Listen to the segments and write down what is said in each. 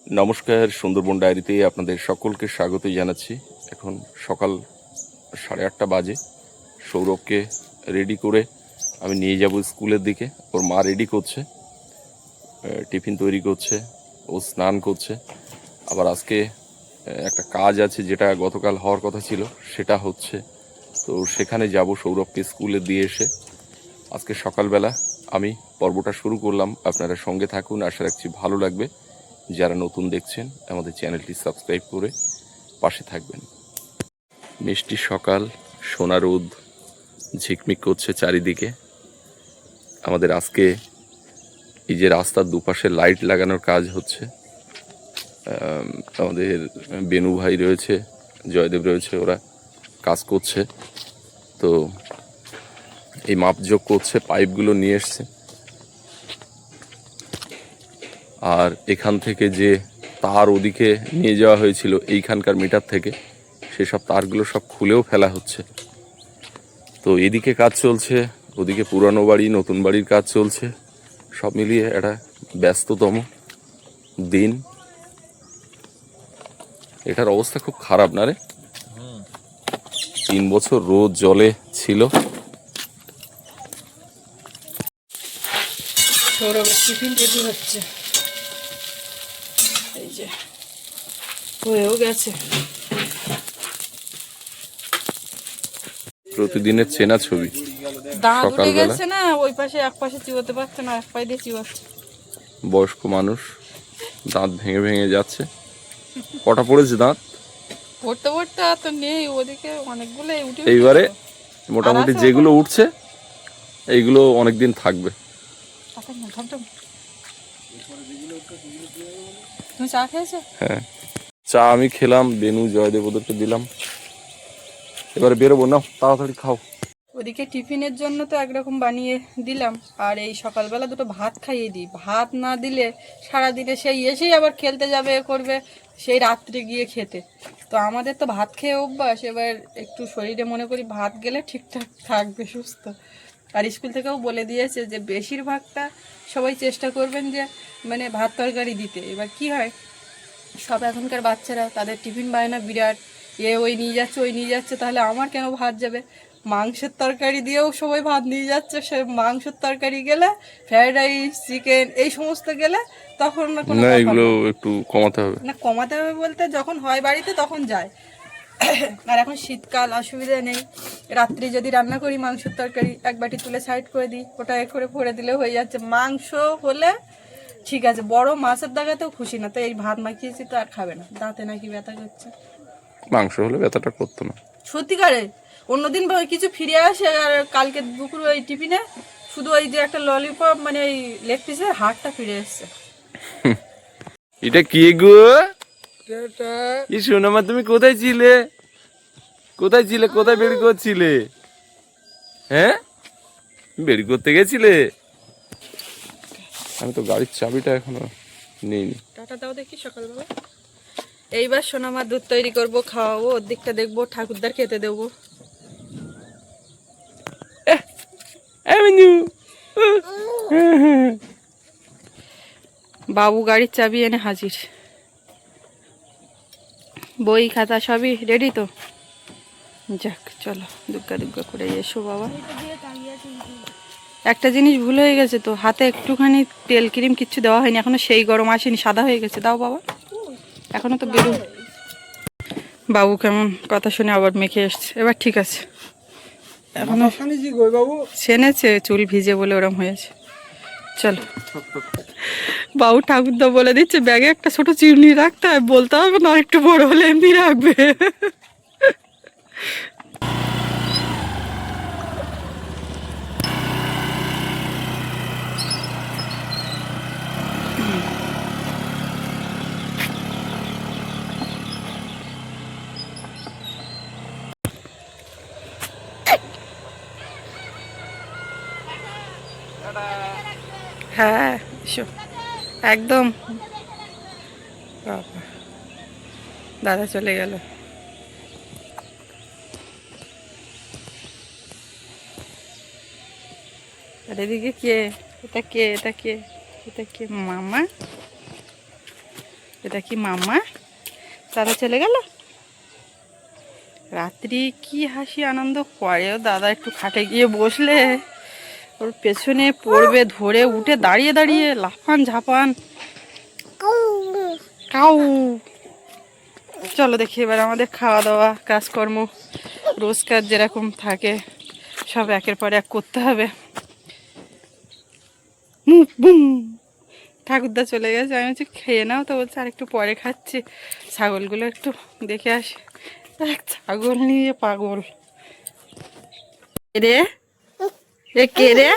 নমস্কার, সুন্দরবন ডায়েরিতে আপনাদের সকলকে স্বাগত জানাচ্ছি। এখন সকাল 8:30 বাজে। সৌরভকে রেডি করে আমি নিয়ে যাব স্কুলের দিকে। ওর মা রেডি করছে, টিফিন তৈরি করছে, ও স্নান করছে। আবার আজকে একটা কাজ আছে যেটা গতকাল হওয়ার কথা ছিল, সেটা হচ্ছে। তো সেখানে যাব সৌরভকে স্কুলে দিয়ে এসে। আজকে সকালবেলা আমি পর্বটা শুরু করলাম। আপনারা সঙ্গে থাকুন, আশা রাখছি ভালো লাগবে। যারা নতুন দেখছেন আমাদের চ্যানেলটি সাবস্ক্রাইব করে পাশে থাকবেন। মিষ্টি সকাল, সোনা রোদ ঝিকমিক করছে চারিদিকে। আমাদের আজকে এই যে রাস্তার দুপাশে লাইট লাগানোর কাজ হচ্ছে। আমাদের বেনু ভাই রয়েছে, জয়দেব রয়েছে, ওরা কাজ করছে। তো এই মাপযোগ করছে, পাইপগুলো নিয়ে এসছে। আর এখান থেকে যে তার ওদিকে নিয়ে যাওয়া হয়েছিল এইখানকার মিটার থেকে, সেসব তারগুলো সব খুলেও ফেলা হচ্ছে। তো এদিকে কাজ চলছে, ওদিকে পুরানো বাড়ি নতুন বাড়ির কাজ চলছে। সব মিলিয়ে একটা ব্যস্ততম দিন। এটার অবস্থা খুব খারাপ না রে? 3 বছর রোদ জলে ছিল। টিফিন রেডি হচ্ছে, এই যে হয়েও গেছে। প্রতিদিনের চেনা ছবি। দাঁত উঠে সকালবেলা গেছে না, ওই পাশে এক পাশে চিবোতে পারছে না, এক পায়ে দিয়ে চিবাচ্ছে। বয়স্ক মানুষ, দাঁত ভেঙে ভেঙে যাচ্ছে। কটা পড়েছে দাঁত? পড়তে পড়তে আর তো নেই, ওদিকে অনেকগুলো উঠে এইবারে মোটামুটি যেগুলো উঠছে এইগুলো অনেকদিন থাকবে। তুমি চা খেয়েছো? হ্যাঁ, চা আমি খেলাম, বেনু জয়দেব ওদেরকে দিলাম। এবারে বেরোবো, না তাড়াতাড়ি খাও। ওদিকে টিফিনের জন্য তো একরকম বানিয়ে দিলাম, আর এই সকালবেলা দুটো ভাত খাইয়ে দিই। ভাত না দিলে সারাদিনে সেই এসেই আবার খেলতে যাবে, করবে, সেই রাত্রে গিয়ে খেতে। তো আমাদের তো ভাত খেয়ে অভ্যাস, এবার একটু শরীরে মনে করি ভাত গেলে ঠিকঠাক থাকবে, সুস্থ। আর স্কুল থেকেও বলে দিয়েছে যে বেশিরভাগটা সবাই চেষ্টা করবেন যে মানে ভাত তরকারি দিতে। এবার কি হয়, সব এখনকার বাচ্চারা তাদের টিফিন বায়না বিরাট, ওই নিয়ে যাচ্ছে ওই নিয়ে যাচ্ছে, তাহলে আমার কেন ভাত যাবে? মাংসের তরকারি দিয়েও সবাই ভাত নিয়ে যাচ্ছে। সে মাংসের তরকারি গেলে, ফ্রাইড রাইস, চিকেন, এই সমস্ত গেলে তখন না কোনো না, ব্যাপার এগুলো না। একটু কমাতে হবে। না, কমাতে হবে বলতে যখন হয় বাড়িতে তখন যায়। আর এখন শীতকাল, অসুবিধা নেই। রাত্রি যদি রান্না করি মাংসের তরকারি, এক বাটি তুলে সাইড করে দিই, ওটা এক করে ভরে দিলে হয়ে যাচ্ছে। মাংস হলে ঠিক আছে, বড় মাছের দাগাতেও খুশি না। তো এই ভাত মাখিয়েছি তো আর খাবে না, দাঁতে নাকি ব্যথা করছে। মাংস হলে ব্যথাটা করতো না সত্যিকারে। অন্যদিন কিছু ফিরে আসে, আর কালকে দুপুর ওই টিফিনে শুধু ওই যে একটা ললিপপ, মানে ওই লেগ পিসের হাড়টা ফিরে এসছে। এটা কি গো? সোনামা, তুমি কোথায় ছিলে? কোথায় ছিলে? কোথায় বের করছিলে? হ্যাঁ, বের করতে গেছিলে? আমি তো গাড়ির চাবিটা এখনো নিইনি। টাটা দাও দেখি সকালবেলা। এইবার সোনামার দুধ তৈরি করব, খাওয়াবো, ওর দিকটা দেখবো, ঠাকুরদার খেতে দেবো। বাবু গাড়ির চাবি এনে হাজির। বই খাতা সবই রেডি তো? যাক, চলো দুগ্গা দুগ্গা করে এসো বাবা। একটা জিনিস ভুল হয়ে গেছে তো, হাতে একটুখানি তেল ক্রিম কিচ্ছু দেওয়া হয়নি এখনো, সেই গরম আসেনি, সাদা হয়ে গেছে। দাও বাবা, এখনো তো বেরো। বাবু কেমন কথা শুনে আবার মেখে এসছে, এবার ঠিক আছে। এখনো সেনেছে, চুল ভিজে বলে ওরম হয়েছে। চলো, বাবু ঠাকুরদা বলে দিচ্ছে ব্যাগে একটা ছোট চিরুনি রাখতে হয়, বলতে হবে না একটু বড় হলে এমনি রাখবে। হ্যাঁ এসো, একদম। দাদা চলে গেল। আর এদিকে কে? এটা কে? এটা কে? এটা কে? মামা। এটা কি মামা? দাদা চলে গেল। রাত্রি কি হাসি আনন্দ করেও দাদা একটু খাটে গিয়ে বসলে ওর পেছনে পড়বে, ধরে উঠে দাঁড়িয়ে দাঁড়িয়ে লাফান ঝাপান। কাউ। চলো দেখি এবার আমাদের খাওয়া দাওয়া কাজকর্ম রোজকার যেরকম থাকে সব একের পর এক করতে হবে। বুম। ঠাকুরদা চলে গেছে, আমি বলছি খেয়ে নাও, তো বলছে আর একটু পরে খাচ্ছি, ছাগলগুলো একটু দেখে আসি। এক ছাগল নিয়ে পাগল। রে এ কে রে?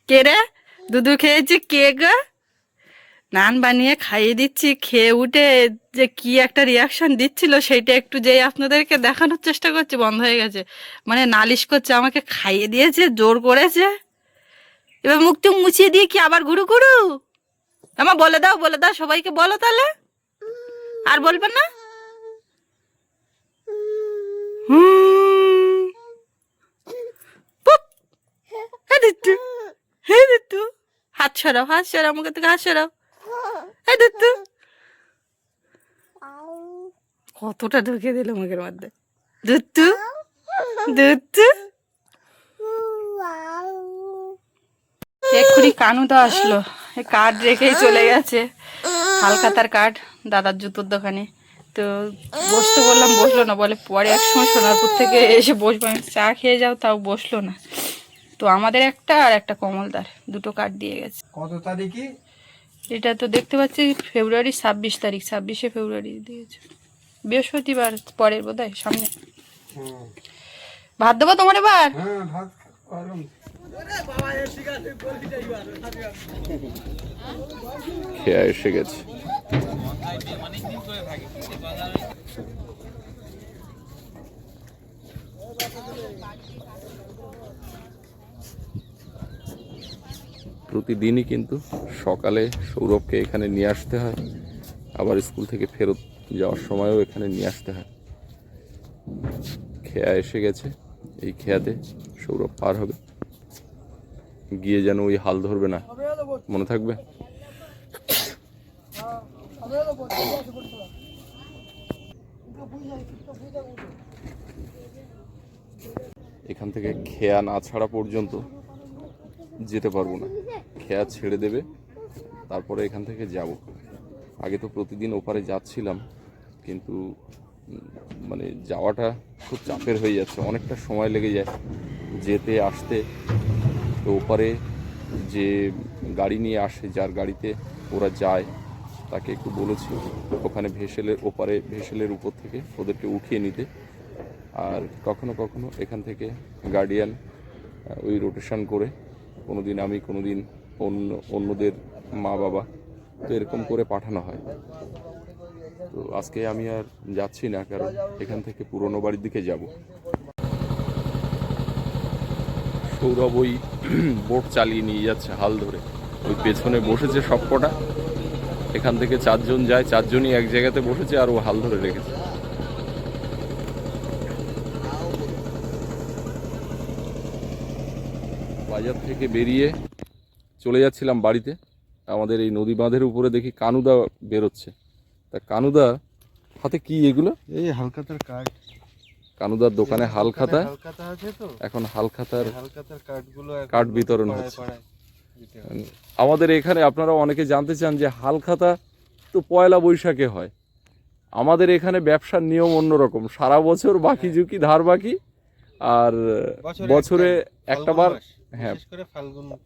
কে রে? দুধু খেয়েছি কে গো? নান বানিয়ে খাইয়ে দিচ্ছি, খেয়ে উঠে যে কি একটা রিয়াকশন দিচ্ছিল সেইটা একটু যেই আপনাদেরকে দেখানোর চেষ্টা করছে বন্ধ হয়ে গেছে। মানে নালিশ করছে আমাকে খাইয়ে দিয়েছে, জোর করেছে। এবার মুখ টুক মুছিয়ে দিয়ে কি আবার ঘুরু ঘুরু? আমার বলে দাও, বলে দাও, সবাইকে বলো তাহলে। আর বলবে না? হুম। পুপ। হ্যাঁ দিত্তু, হ্যাঁ দিত্তু, হাত সরাও, হাত সরাও, মুখে থেকে হাত সরাও। হ্যাঁ দিত্তু। কতটা ঢুকে দিল মুখের মধ্যে। দুত্তু, দুত্তু। এক্ষুনি কানুদা আসলো, কার্ড রেখেই চলে গেছে, হালখাতার কার্ড দাদার জুতোর দোকানে। তো বসতে বললাম, বসলো না, বলে পরে একসময় সোনারপুর থেকে এসে বসবো। আমি চা খেয়ে যাও, তাও বসলো না। তো আমাদের একটা আর একটা কমলদার, দুটো কার্ড দিয়ে গেছে। কত তারিখে? এটা তো দেখতে পাচ্ছি ফেব্রুয়ারি 26 তারিখ, 26শে ফেব্রুয়ারি দিয়েছে, বৃহস্পতিবার পরের বোধ হয় সামনে। ভাত দেবো তোমার এবার? হ্যাঁ, ভাত গরম। খেয়া এসে গেছে। প্রতিদিনই কিন্তু সকালে সৌরভকে এখানে নিয়ে আসতে হয়, আবার স্কুল থেকে ফেরত যাওয়ার সময়ও এখানে নিয়ে আসতে হয়। খেয়া এসে গেছে, এই খেয়াতে সৌরভ পার হবে, গিয়ে যেন ওই হাল ধরবে না, মনে থাকবে। এখান থেকে খেয়া না ছাড়া পর্যন্ত যেতে পারবো না। খেয়া ছেড়ে দেবে, তারপরে এখান থেকে যাব। আগে তো প্রতিদিন ওপারে যাচ্ছিলাম, কিন্তু মানে যাওয়াটা খুব চাপের হয়ে যাচ্ছে, অনেকটা সময় লেগে যায় যেতে আসতে। তো ওপারে যে গাড়ি নিয়ে আসে, যার গাড়িতে ওরা যায়, তাকে একটু বলেছি ওখানে ভেসেলের ওপারে, ভেসেলের উপর থেকে ওদেরকে উঠিয়ে নিতে। আর কখনো কখনো এখান থেকে গার্ডিয়ান ওই রোটেশন করে, কোনো দিন আমি, কোনো দিন অন্যদের মা বাবা, তো এরকম করে পাঠানো হয়। তো আজকে আমি আর যাচ্ছি না, কারণ এখান থেকে পুরনো বাড়ির দিকে যাব। সৌরভ ওই বোট চালিয়ে নিয়ে যাচ্ছে হাল ধরে, ওই পেছনে বসেছে সবকটা, এখান থেকে 4 জন যায়, 4 জনই এক জায়গাতে বসেছে আর ও হাল ধরে রেখেছে। বাজার থেকে বেরিয়ে চলে যাচ্ছিলাম বাড়িতে, আমাদের এই নদী বাঁধের উপরে দেখি কানুদা বেরোচ্ছে। তা কানুদা হাতে কি এগুলো? এই হালখাতার কার্ড। কানুদার দোকানে হালখাতা, হালখাতা আছে তো, এখন হালখাতার হালখাতার কার্ডগুলো কার্ড বিতরণ হচ্ছে। আমাদের এখানে আপনারা অনেকে জানতে চান যে হালখাতা তো পয়লা বৈশাখে হয়, আমাদের এখানে ব্যবসার নিয়ম অন্যরকম, সারা বছর বাকি ঝুঁকি ধার বাকি, আর বছরে একটা বার, হ্যাঁ,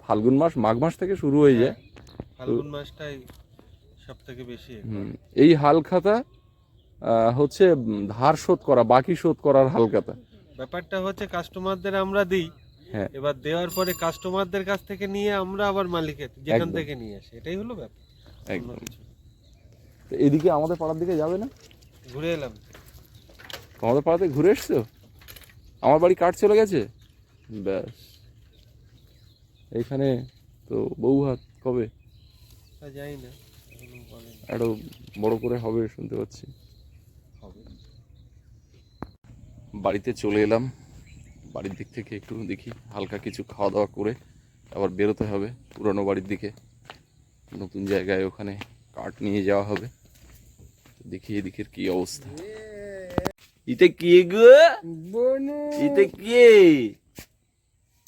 ফাল্গুন মাস, মাঘ মাস থেকে শুরু হয়ে যায়, ফাল্গুন মাসটাই সব থেকে বেশি। এই হালখাতা হচ্ছে ধার শোধ করা, বাকি শোধ করার হালখাতা। ব্যাপারটা হচ্ছে কাস্টমারদের আমরা দিই, হ্যাঁ, এবার দেওয়ার পরে কাস্টমারদের কাছ থেকে নিয়ে আমরা আবার মালিকের যেখান থেকে নিয়ে আসি, এটাই হলো ব্যাপার। একদম। তো এদিকে আমাদের পাড়ার দিকে যাবে না? ঘুরে এলাম। আমাদের পাড়াতে ঘুরে এসছো? আমার বাড়ি কাঠ চলে গেছে, ব্যাস। এইখানে তো বউ হাত কবে? যাই না, আরো বড় করে হবে শুনতে পাচ্ছি। বাড়িতে চলে এলাম, বাড়ির দিক থেকে একটু দেখি হালকা কিছু খাওয়া দাওয়া করে আবার বেরোতে হবে পুরনো বাড়ির দিকে, নতুন জায়গায়, ওখানে কাঠ নিয়ে যাওয়া হবে। দেখি এদিকের কি অবস্থা। এটা কে গো? এটা কে?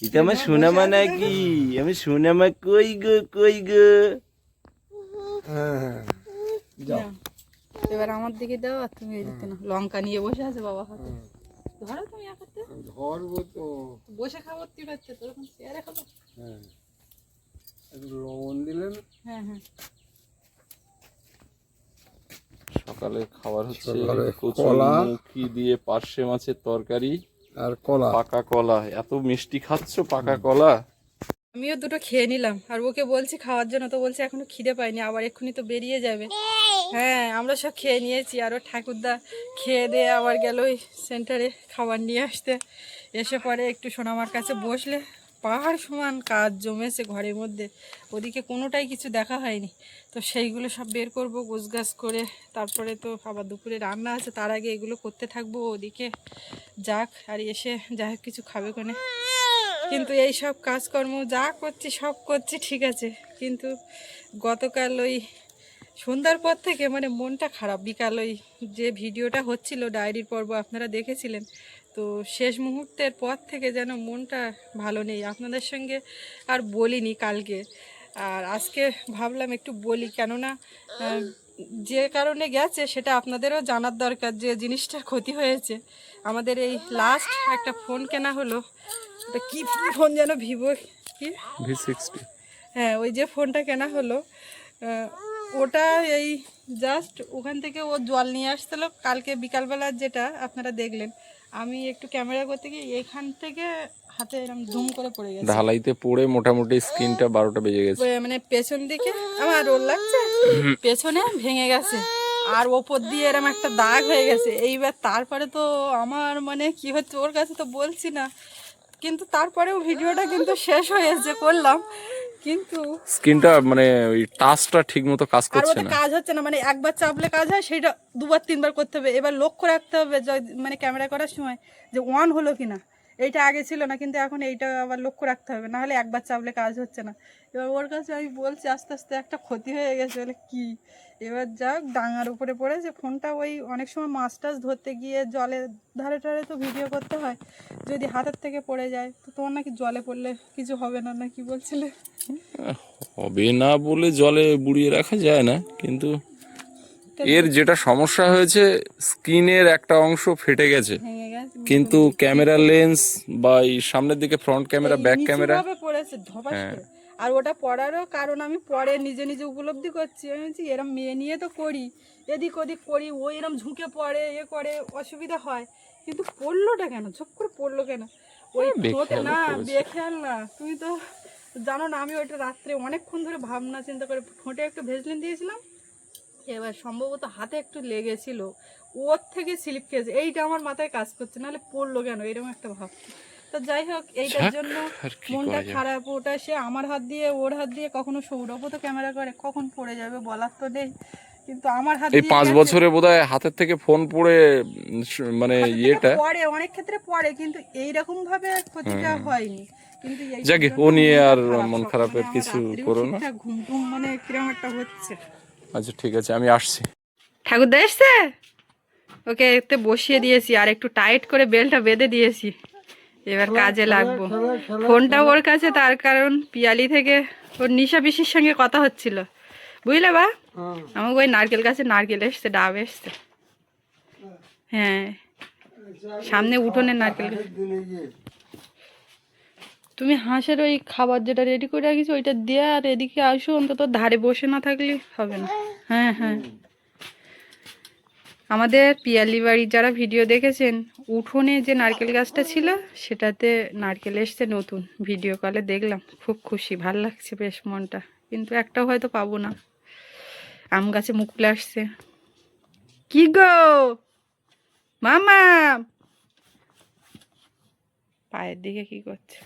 এটা আমার সোনামা নাকি? আমি সোনামা কই গো, কই গো? নাও। এবার আমার দিকে দাও আর তুমি এদিকে না। লঙ্কা নিয়ে বসে আছে বাবা হাতে। ধরো তুমি এক হাতে। ধরবো তো। বসে খাবো কি হচ্ছে তোর এখন চেয়ারে খাবো? হ্যাঁ, একটু লবণ দিলেন। হ্যাঁ হ্যাঁ। সকালে খাবার হচ্ছে সকালে কচুর কলা। মুখি দিয়ে পার্শে মাছের তরকারি, আর কলা। পাকা কলা। এত মিষ্টি খাচ্ছ পাকা কলা? আমিও দুটো খেয়ে নিলাম আর ওকে বলছি খাওয়ার জন্য, তো বলছে এখনো খিদে পাইনি, আবার এক্ষুনি তো বেরিয়ে যাবে। হ্যাঁ আমরা সব খেয়ে নিয়েছি, আর ও ঠাকুরদা খেয়ে দিয়ে আবার গেল ওই সেন্টারে খাবার নিয়ে আসতে। এসে পরে একটু সোনামার কাছে বসলে পাহাড় সমান কাজ জমেছে ঘরের মধ্যে, ওদিকে কোনোটাই কিছু দেখা হয়নি। তো সেইগুলো সব বের করবো গোছগাছ করে, তারপরে তো আবার দুপুরে রান্না আছে, তার আগে এগুলো করতে থাকবো। ওদিকে যাক আর এসে যা হোক কিছু খাবে কোনে। কিন্তু এই সব কাজকর্ম যা করছি সব করছি ঠিক আছে, কিন্তু গতকাল ওই সন্ধ্যার পর থেকে মানে মনটা খারাপ। বিকাল ওই যে ভিডিওটা হচ্ছিল ডায়েরির পর্ব আপনারা দেখেছিলেন, তো শেষ মুহূর্তের পর থেকে যেন মনটা ভালো নেই। আপনাদের সঙ্গে আর বলিনি কালকে, আর আজকে ভাবলাম একটু বলি, কেননা যে কারণে গেছে সেটা আপনাদেরও জানার দরকার, যে জিনিসটার ক্ষতি হয়েছে। আমাদের এই লাস্ট একটা ফোন কেনা হলো, ওটা কি ফোন যেন, ভিভো কি V60। হ্যাঁ ওই যে ফোনটা কেনা হলো, ওটা এই জাস্ট ওখান থেকে ও জল নিয়ে আসছিল কালকে বিকালবেলা, যেটা আপনারা দেখলেন। আমি একটু ক্যামেরা করতে গিয়ে এইখান থেকে হাতে এরকম ধুম করে পড়ে গেছে, ঢালাইতে পড়ে মোটামুটি স্ক্রিনটা 12টা বেজে গেছে। মানে পেছন দিকে আমার রোল লাগছে, পেছনে ভেঙে গেছে আর ওপর দিয়ে এরকম একটা দাগ হয়ে গেছে। এইবার তারপরে তো আমার মানে কি হচ্ছে ওর কাছে তো বলছি না, কিন্তু তারপরেও ভিডিওটা কিন্তু শেষ হয়েছে করলাম, কিন্তু স্ক্রিনটা মানে ওই টাচটা ঠিক মতো কাজ আর করছে ওতে না। কাজ হচ্ছে না। মানে একবার চাপলে কাজ হয়, সেটা দুবার তিনবার করতে হবে। এবার লক্ষ্য রাখতে হবে মানে ক্যামেরা করার সময় যে অন হলো কিনা। এইটা আগে ছিল না, কিন্তু এখন এইটা আবার লক্ষ্য রাখতে হবে, নাহলে একবার চাপলে কাজ হচ্ছে না। এবার ওর কাছে আমি বলছি আস্তে আস্তে একটা ক্ষতি হয়ে গেছে, বলে কি। এবার যাক ডাঙার উপরে পড়েছে ফোনটা, ওই অনেক সময় মাছ টাছ ধরতে গিয়ে জলের ধারে টারে তো ভিডিও করতে হয়, যদি হাতের থেকে পড়ে যায় তো তোমার নাকি জলে পড়লে কিছু হবে না, না কি বলছিলে? হবে না বলে জলে বুড়িয়ে রাখা যায় না, কিন্তু এর যেটা সমস্যা হয়েছে স্ক্রিনের একটা অংশ ফেটে গেছে, ভেঙে গেছে কিন্তু ক্যামেরা লেন্স বা এই সামনের দিকে ফ্রন্ট ক্যামেরা ব্যাক ক্যামেরা নিচুভাবে পড়েছে ধপাস করে। আর ওটা পড়ারও কারণ আমি পরে নিজে নিজে উপলব্ধি করছি, আমি বলছি এরম মেয়ে নিয়ে তো করি, এদিক ওদিক করি, ও এরম ঝুঁকে পড়ে এ করে অসুবিধা হয়, কিন্তু পড়লোটা কেন, ঝপ করে পড়লো কেন? ওই ঠোঁটে না, বেখেয়াল না, তুমি তো জানো না। আমি ওইটা রাত্রে অনেকক্ষণ ধরে ভাবনা চিন্তা করে ঠোঁটে একটু ভেজলিন দিয়েছিলাম, এবার সম্ভবত হাতে একটু লেগেছিল, ওর থেকে স্লিপ খেয়েছে। এইটা আমার মাথায় কাজ করছে, নাহলে পড়লো কেন এরকম একটা ভাব। তো যাই হোক এইটার জন্য মনটা খারাপ। ওটা সে আমার হাত দিয়ে ওর হাত দিয়ে, কখনো সৌরভও তো ক্যামেরা করে, কখন পড়ে যাবে বলার তো নেই, কিন্তু আমার হাত এই দিয়ে 5 গেছে। বছরে বোধহয় হাতের থেকে ফোন পড়ে মানে হাতের থেকে ইয়েটা পড়ে, অনেক ক্ষেত্রে পড়ে, কিন্তু এইরকম ভাবে ক্ষতিটা হয়নি। কিন্তু এইটার যাকে জন্য ও নিয়ে মনটা আর খারাপ মন সব। খারাপের মানে আমার কিছু রাত্রেও করো না। ঠিকঠাক ঘুম টুম মানে কিরকম একটা হচ্ছে। আচ্ছা ঠিক আছে, আমি আসছি। ঠাকুরদা এসছে, ওকে এতে বসিয়ে দিয়েছি আর একটু টাইট করে বেলটা বেঁধে দিয়েছি, এবার কাজে লাগবো। ফোনটা ওর কাছে, তার কারণ পিয়ালি থেকে ওর নিশা পিসির সঙ্গে কথা হচ্ছিল, বুঝলে বা। আমাকে ওই নারকেল গাছে নারকেল এসছে, ডাব এসছে। হ্যাঁ সামনে উঠোনে নারকেল গাছ। তুমি হাঁসের ওই খাবার যেটা রেডি করে রাখিস ওইটা দিয়ে আর এদিকে আসো, অন্তত ধারে বসে না থাকলে হবে না। হ্যাঁ হ্যাঁ, আমাদের পিয়ালি বাড়ির যারা ভিডিও দেখেছেন, উঠোনে যে নারকেল গাছটা ছিল সেটাতে নারকেল এসছে নতুন। ভিডিও কলে দেখলাম, খুব খুশি, ভাল লাগছে বেশ মনটা, কিন্তু একটাও হয়তো পাবো না। আম গাছে মুকুল আসছে। কি গো মামা, পায়ের দিকে কি করছে?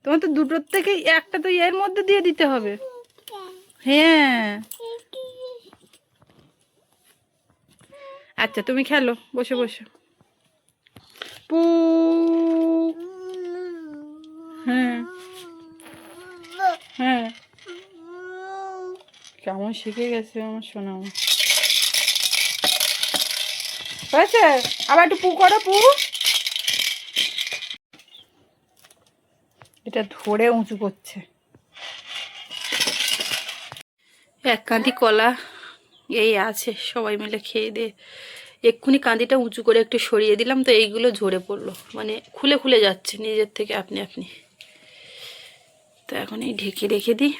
তোমার তো দুটোর থেকে একটা তো এর মধ্যে দিয়ে দিতে হবে। হ্যাঁ আচ্ছা তুমি খেলো, বসে বসে। পু হ্যাঁ হ্যাঁ, কেমন শিখে গেছে আমার সোনা। হয়েছে? আবার একটু পু করো, পু। এটা ধরে উঁচু করছে। এক কাঁদি কলা এই আছে, সবাই মিলে খেয়ে দিয়ে এক্ষুনি কাঁদিটা উঁচু করে একটু সরিয়ে দিলাম, তো এইগুলো ঝরে পড়লো, মানে খুলে খুলে যাচ্ছে নিজের থেকে আপনি আপনি। তো এখন এই ঢেকে রেখে দিই।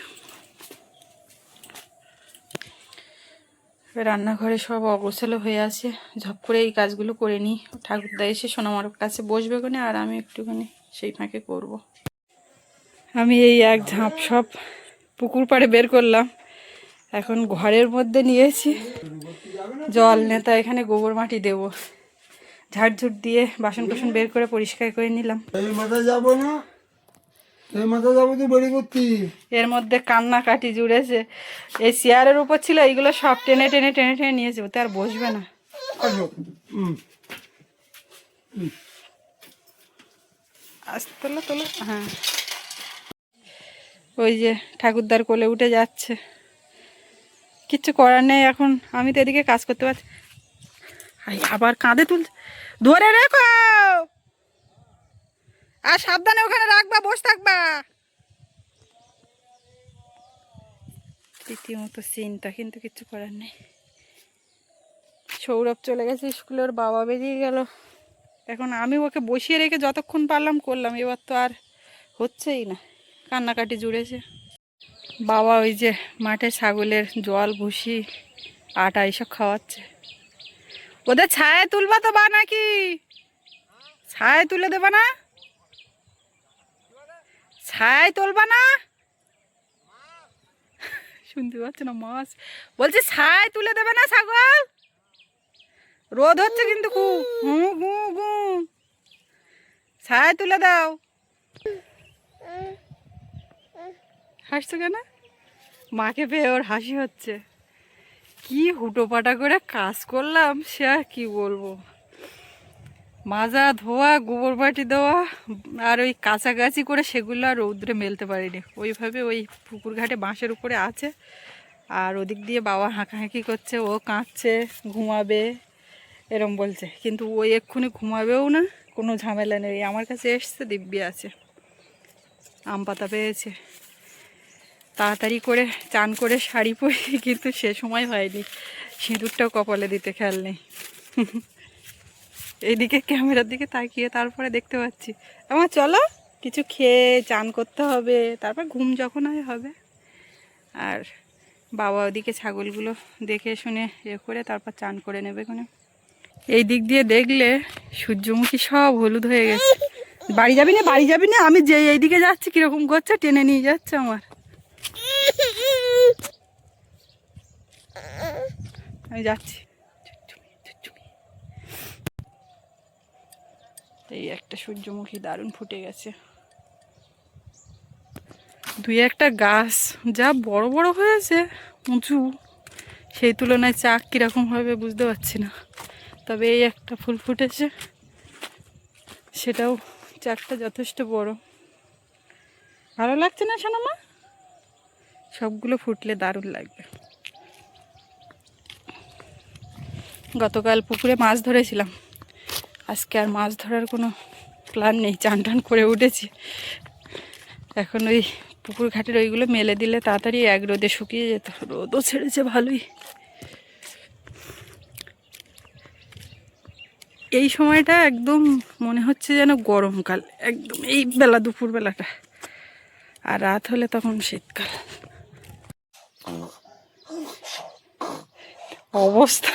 রান্নাঘরে সব অগোছালো হয়ে আছে, ঝপ করে এই কাজগুলো করে নিই। ঠাকুরদা এসে সোনামার কাছে বসবে কোনে, আর আমি একটুখানি সেই ফাঁকে করব। আমি এই এক ঝাঁপ সব পুকুর পাড়ে বের করলাম, এখন ঘরের মধ্যে নিয়েছি জল নেতা, এখানে গোবর মাটি দেব। ঝাড়ঝুট দিয়ে বাসন কোসন বের করে পরিষ্কার করে নিলাম। এর মধ্যে কান্নাকাটি জুড়েছে, এই চেয়ারের উপর ছিল, এইগুলো সব টেনে টেনে টেনে টেনে নিয়েছে, ওতে আর বসবে না। আস্তে তোলো তোলো, হ্যাঁ। ওই যে ঠাকুরদার কোলে উঠে যাচ্ছে, কিচ্ছু করার নেই এখন, আমি তো এদিকে কাজ করতে পারছি। আবার কাঁধে তুল, ধরে রেখো, আর সাবধানে ওখানে রাখবা, বসে থাকবা। রীতিমতো চিন্তা, কিন্তু কিচ্ছু করার নেই। সৌরভ চলে গেছে স্কুলে, ওর বাবা বেরিয়ে গেল। এখন আমি ওকে বসিয়ে রেখে যতক্ষণ পারলাম করলাম, এবার তো আর হচ্ছেই না, কান্নাকাটি জুড়েছে। বাবা ওই যে মাঠে ছাগলের জল, ভুসি, আটা এইসব খাওয়াচ্ছে। ওদের ছায়া তুলবা তো বা নাকি? ছায়া তুলে দেবা না? ছায় তুলবা না? শুনতে পাচ্ছ না? মাছ বলছে ছায় তুলে দেবে না ছাগল? রোদ হচ্ছে কিন্তু খুব, হু গু গু, ছায় তুলে দাও। হাসছো কেন? মাকে পেয়ে ওর হাসি হচ্ছে। কি হুটোপাটা করে কাজ করলাম, সে আর কি বলবো। মাজা ধোয়া, গোবর মাটি দেওয়া, আর ওই কাছাকাছি করে সেগুলো আর রৌদ্রে মেলতে পারিনি। ওইভাবে ওই পুকুর ঘাটে বাঁশের উপরে আছে, আর ওদিক দিয়ে বাবা হাঁকাহাঁকি করছে, ও কাঁদছে, ঘুমাবে এরম বলছে, কিন্তু ওই এক্ষুনি ঘুমাবেও না, কোনো ঝামেলা নেই। আমার কাছে এসছে, দিব্যি আছে, আম পাতা পেয়েছে। তাড়াতাড়ি করে চান করে শাড়ি পরি, কিন্তু সে সময় হয়নি, সিঁদুরটাও কপালে দিতে খেয়াল নেই। এইদিকে ক্যামেরার দিকে তাকিয়ে তারপরে দেখতে পাচ্ছি। আমার চলো কিছু খেয়ে চান করতে হবে, তারপর ঘুম যখন হবে। আর বাবা ওদিকে ছাগলগুলো দেখে শুনে করে তারপর চান করে নেবে কোনে। এই দিক দিয়ে দেখলে সূর্যমুখী সব হলুদ হয়ে গেছে। বাড়ি যাবি না? বাড়ি যাবি না? আমি যে এইদিকে যাচ্ছি কিরকম করছে, টেনে নিয়ে যাচ্ছে আমার। আমি যাচ্ছি। এই একটা সূর্যমুখী দারুণ ফুটে গেছে। দুই একটা গাছ যা বড় বড় হয়েছে, উঁচু, সেই তুলনায় চাক কীরকম হবে বুঝতে পারছি না। তবে এই একটা ফুল ফুটেছে, সেটাও চাকটা যথেষ্ট বড়। ভালো লাগছে না সোনামা? সবগুলো ফুটলে দারুণ লাগবে। গতকাল পুকুরে মাছ ধরেছিলাম, আজকে আর মাছ ধরার কোনো প্ল্যান নেই। চান টান করে উঠেছি, এখন ওই পুকুর ঘাটের ওইগুলো মেলে দিলে তাড়াতাড়ি এক রোদে শুকিয়ে যেত। রোদও ছেড়েছে ভালোই। এই সময়টা একদম মনে হচ্ছে যেন গরমকাল, একদম এই বেলা, দুপুর বেলাটা, আর রাত হলে তখন শীতকাল অবস্থা।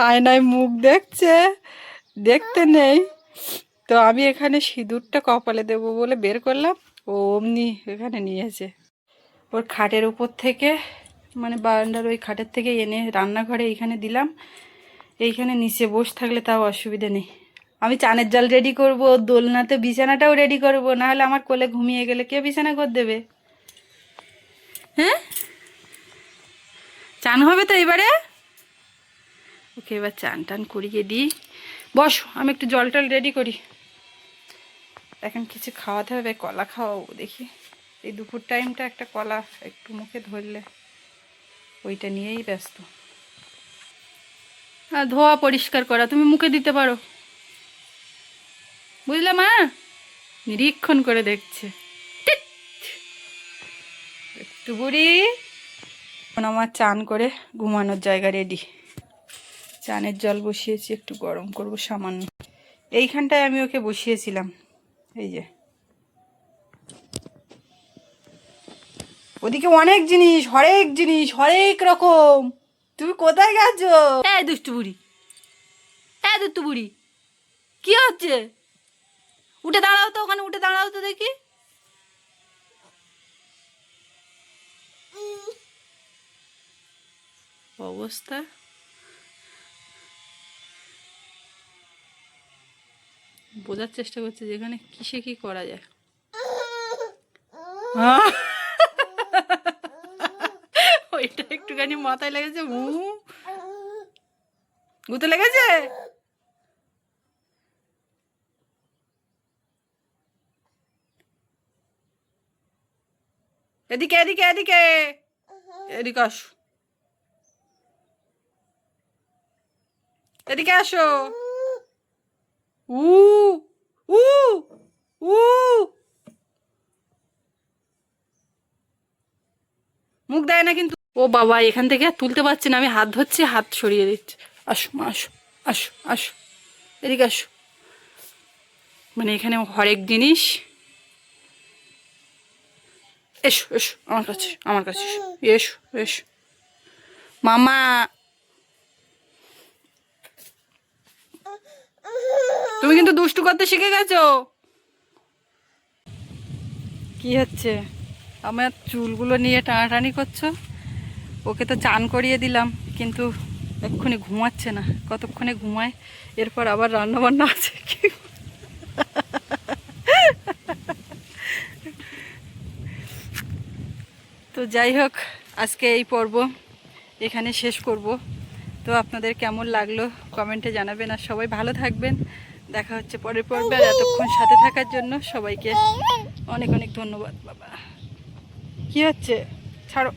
আয়নায় মুখ দেখছে, দেখতে নেই তো। আমি এখানে সিঁদুরটা কপালে দেবো বলে বের করলাম, ও অমনি এখানে নিয়েছে। ওর খাটের উপর থেকে, মানে বারান্দার ওই খাটের থেকে এনে রান্নাঘরে এইখানে দিলাম। এইখানে নিচে বসে থাকলে তাও অসুবিধা নেই। আমি চানের জল রেডি করব, দোলনাতে বিছানাটাও রেডি করব, নাহলে আমার কোলে ঘুমিয়ে গেলে কে বিছানা করে দেবে? হ্যাঁ, চান হবে তো এবারে। ওকে এবার চান টান করিয়ে দিই। বস, আমি একটু জল টল রেডি করি। এখন কিছু খাওয়াতে হবে, কলা খাওয়াবো দেখি। এই দুপুর টাইমটা একটা কলা একটু মুখে ধরলে, ওইটা নিয়েই ব্যস্ত। আর ধোয়া পরিষ্কার করা তুমি মুখে দিতে পারো, বুঝলে মা? নিরীক্ষণ করে দেখছে। টিট! একটু বুড়ি। এখন আমার চান করে ঘুমানোর জায়গা রেডি। চানের জল বসিয়েছি, একটু গরম করব সামান্য। এইখানটায় আমি ওকে বসিয়েছিলাম, এই যে। ওদিকে অনেক জিনিস, হরেক রকম। তুমি কোথায় গেছো? এই দুষ্টু বুড়ি, দুষ্টু বুড়ি, কি হচ্ছে? উঠে দাঁড়াও তো, ওখানে উঠে দাঁড়াও তো দেখি। অবস্থা বোঝার চেষ্টা করছে যে এখানে কিসে কি করা যায়। ওইটা একটুখানি মাথায় লেগেছে, গুতে লেগেছে। এদিকে এদিকে এদিকে এদিকে আসো, এদিকে আসো। উ উ উ মুখ দেয় না কিন্তু। ও বাবা, এখান থেকে আর তুলতে পারছি না, আমি হাত ধরছি, হাত সরিয়ে দিচ্ছি। আসো মা, আসো আসো আসো, এদিকে আসো। মানে এখানে হরেক জিনিস। এসো এসো আমার কাছে, আমার কাছে এসো এসো মামা। তুমি কিন্তু দুষ্টু করতে শিখে গেছো। কি হচ্ছে? আমার চুলগুলো নিয়ে টানাটানি করছো। ওকে তো চান করিয়ে দিলাম, কিন্তু এক্ষুনি ঘুমাচ্ছে না। কতক্ষণে ঘুমায়, এরপর আবার রান্না বান্না আছে। তো যাই হোক, আজকে এই পর্ব এখানে শেষ করব। তো আপনাদের কেমন লাগলো কমেন্টে জানাবেন, আর সবাই ভালো থাকবেন। দেখা হচ্ছে পরের পর্বে। আর এতক্ষণ সাথে থাকার জন্য সবাইকে অনেক অনেক ধন্যবাদ। বাবা কি হচ্ছে? ছাড়ো।